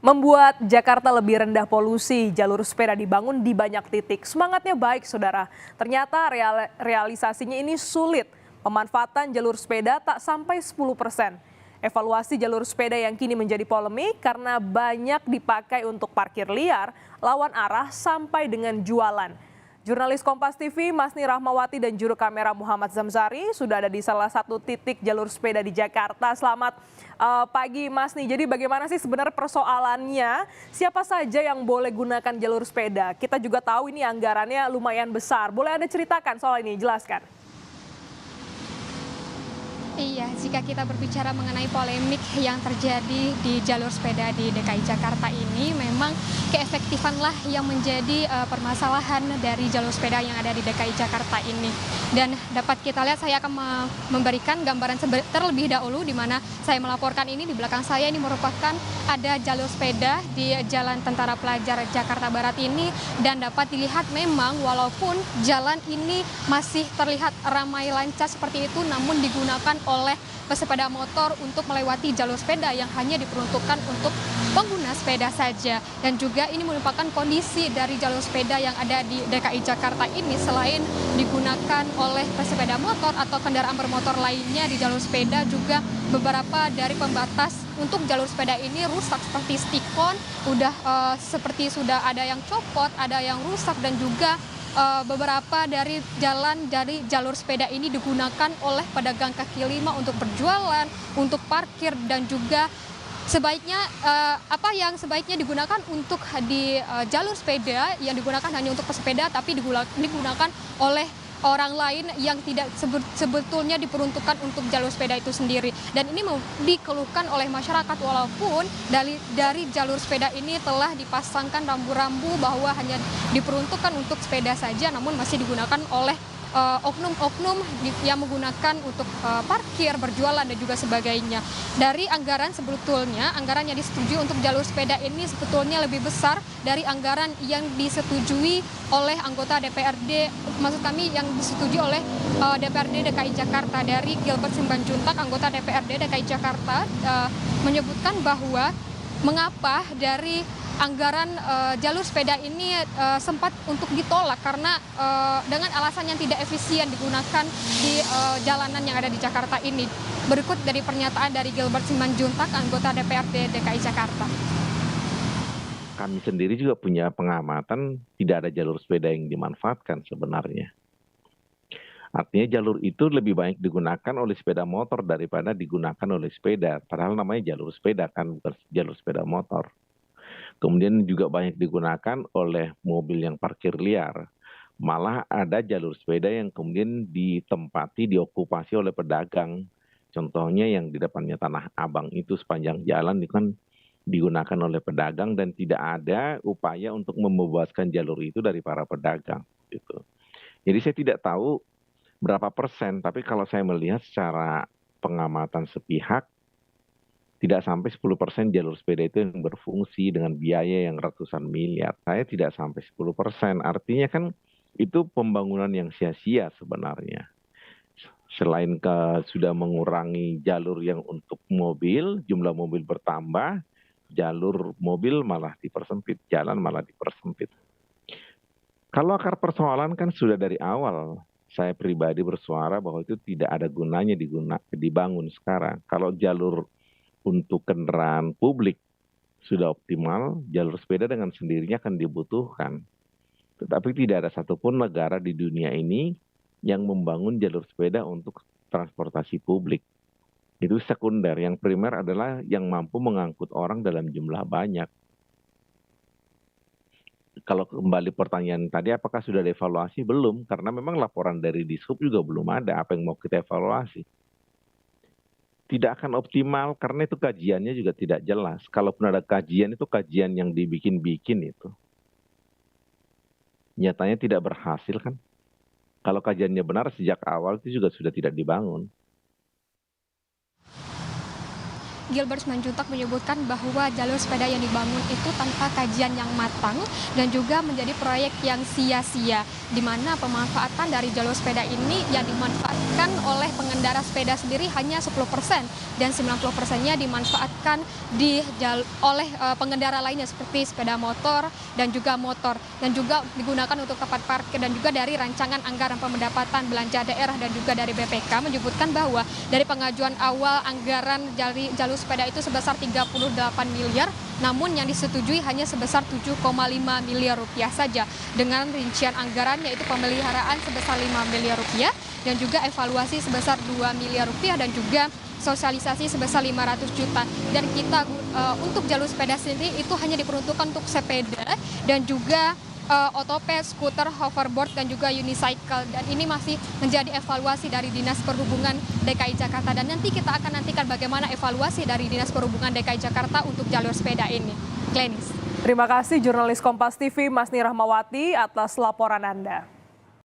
Membuat Jakarta lebih rendah polusi, jalur sepeda dibangun di banyak titik. Semangatnya baik, saudara. Ternyata realisasinya ini sulit. Pemanfaatan jalur sepeda tak sampai 10%. Evaluasi jalur sepeda yang kini menjadi polemik karena banyak dipakai untuk parkir liar, lawan arah sampai dengan jualan. Jurnalis Kompas TV Masni Rahmawati dan juru kamera Muhammad Zamzari sudah ada di salah satu titik jalur sepeda di Jakarta. Selamat pagi Masni. Jadi bagaimana sih sebenarnya persoalannya? Siapa saja yang boleh gunakan jalur sepeda? Kita juga tahu ini anggarannya lumayan besar. Boleh Anda ceritakan soal ini? Jelaskan. Iya, jika kita berbicara mengenai polemik yang terjadi di jalur sepeda di DKI Jakarta ini, memang keefektifanlah yang menjadi permasalahan dari jalur sepeda yang ada di DKI Jakarta ini. Dan dapat kita lihat, saya akan memberikan gambaran terlebih dahulu di mana saya melaporkan ini. Di belakang saya ini merupakan ada jalur sepeda di Jalan Tentara Pelajar Jakarta Barat ini, dan dapat dilihat memang walaupun jalan ini masih terlihat ramai lancar seperti itu, namun digunakan oleh pesepeda motor untuk melewati jalur sepeda yang hanya diperuntukkan untuk pengguna sepeda saja. Dan juga ini merupakan kondisi dari jalur sepeda yang ada di DKI Jakarta ini, selain digunakan oleh pesepeda motor atau kendaraan bermotor lainnya di jalur sepeda, juga beberapa dari pembatas untuk jalur sepeda ini rusak seperti stikon, seperti sudah ada yang copot, ada yang rusak, dan juga beberapa dari jalur sepeda ini digunakan oleh pedagang kaki lima untuk berjualan, untuk parkir, dan juga sebaiknya sebaiknya digunakan untuk di jalur sepeda yang digunakan hanya untuk pesepeda, tapi digunakan oleh orang lain yang tidak sebetulnya diperuntukkan untuk jalur sepeda itu sendiri. Dan ini dikeluhkan oleh masyarakat, walaupun dari jalur sepeda ini telah dipasangkan rambu-rambu bahwa hanya diperuntukkan untuk sepeda saja, namun masih digunakan oleh oknum-oknum yang menggunakan untuk parkir, berjualan, dan juga sebagainya. Dari anggaran yang disetujui untuk jalur sepeda ini sebetulnya lebih besar dari anggaran yang disetujui oleh anggota DPRD, maksud kami yang disetujui oleh DPRD DKI Jakarta. Dari Gilbert Simbanjuntak, anggota DPRD DKI Jakarta, menyebutkan bahwa mengapa dari anggaran jalur sepeda ini sempat untuk ditolak karena dengan alasan yang tidak efisien digunakan di jalanan yang ada di Jakarta ini. Berikut dari pernyataan dari Gilbert Simanjuntak, anggota DPRD DKI Jakarta. Kami sendiri juga punya pengamatan tidak ada jalur sepeda yang dimanfaatkan sebenarnya. Artinya jalur itu lebih banyak digunakan oleh sepeda motor daripada digunakan oleh sepeda. Padahal namanya jalur sepeda kan, bukan jalur sepeda motor. Kemudian juga banyak digunakan oleh mobil yang parkir liar. Malah ada jalur sepeda yang kemudian ditempati, diokupasi oleh pedagang. Contohnya yang di depannya Tanah Abang itu sepanjang jalan itu kan digunakan oleh pedagang, dan tidak ada upaya untuk membebaskan jalur itu dari para pedagang. Gitu. Jadi saya tidak tahu berapa persen, tapi kalau saya melihat secara pengamatan sepihak, tidak sampai 10% jalur sepeda itu yang berfungsi dengan biaya yang ratusan miliar. Saya tidak sampai 10%. Artinya kan itu pembangunan yang sia-sia sebenarnya. Selain sudah mengurangi jalur yang untuk mobil, jumlah mobil bertambah, jalur mobil malah dipersempit, jalan malah dipersempit. Kalau akar persoalan kan sudah dari awal. Saya pribadi bersuara bahwa itu tidak ada gunanya dibangun sekarang. Kalau jalur untuk kendaraan publik sudah optimal, jalur sepeda dengan sendirinya akan dibutuhkan. Tetapi tidak ada satupun negara di dunia ini yang membangun jalur sepeda untuk transportasi publik. Itu sekunder, yang primer adalah yang mampu mengangkut orang dalam jumlah banyak. Kalau kembali pertanyaan tadi, apakah sudah dievaluasi? Belum, karena memang laporan dari Dishub juga belum ada apa yang mau kita evaluasi. Tidak akan optimal karena itu kajiannya juga tidak jelas. Kalaupun ada kajian, itu kajian yang dibikin-bikin itu. Nyatanya tidak berhasil kan. Kalau kajiannya benar sejak awal itu juga sudah tidak dibangun. Gilbert Simanjuntak menyebutkan bahwa jalur sepeda yang dibangun itu tanpa kajian yang matang dan juga menjadi proyek yang sia-sia, di mana pemanfaatan dari jalur sepeda ini yang dimanfaatkan oleh pengendara sepeda sendiri hanya 10% dan 90%-nya dimanfaatkan oleh pengendara lainnya seperti sepeda motor dan juga motor, dan juga digunakan untuk tempat parkir, dan juga dari rancangan anggaran pendapatan belanja daerah dan juga dari BPK menyebutkan bahwa dari pengajuan awal anggaran jalur sepeda itu sebesar 38 miliar, namun yang disetujui hanya sebesar 7,5 miliar rupiah saja, dengan rincian anggaran yaitu pemeliharaan sebesar 5 miliar rupiah dan juga evaluasi sebesar 2 miliar rupiah dan juga sosialisasi sebesar 500 juta. Dan kita untuk jalur sepeda sendiri itu hanya diperuntukkan untuk sepeda dan juga otopet, skuter, hoverboard, dan juga unicycle. Dan ini masih menjadi evaluasi dari Dinas Perhubungan DKI Jakarta. Dan nanti kita akan nantikan bagaimana evaluasi dari Dinas Perhubungan DKI Jakarta untuk jalur sepeda ini. Glenis. Terima kasih jurnalis Kompas TV Masni Rahmawati atas laporan Anda.